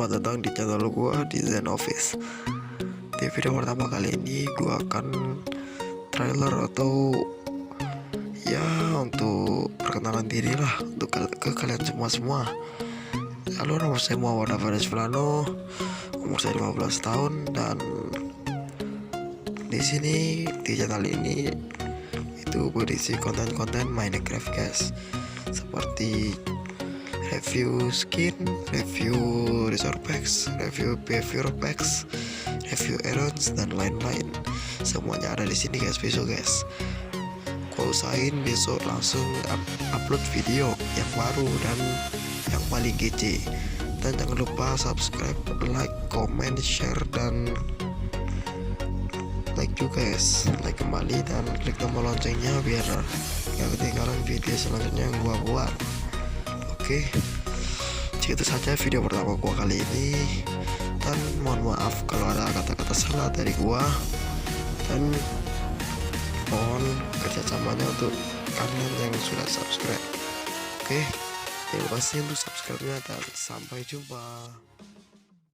selamat datang di channel gua di Zen Office. Di video pertama kali ini gua akan trailer atau ya untuk perkenalan diri lah untuk ke kalian semua. Halo, nama saya Muhammad Faris Fulano, umur saya 15 tahun dan di sini di channel ini itu berisi konten-konten Minecraft guys, seperti review skin, review resource packs, review behavior packs, review errands dan lain-lain. Semuanya ada di sini guys. Besok guys, gua usahain besok langsung upload video yang baru dan yang paling kece. Dan jangan lupa subscribe, like, comment, share dan like juga guys, like kembali dan klik tombol loncengnya biar gak ketinggalan video selanjutnya yang gua buat. Oke, segitu saja video pertama gua kali ini, dan mohon maaf kalau ada kata-kata salah dari gua, dan mohon kerjasamanya untuk kalian yang sudah subscribe. Oke, terima kasih untuk subscribe-nya dan sampai jumpa.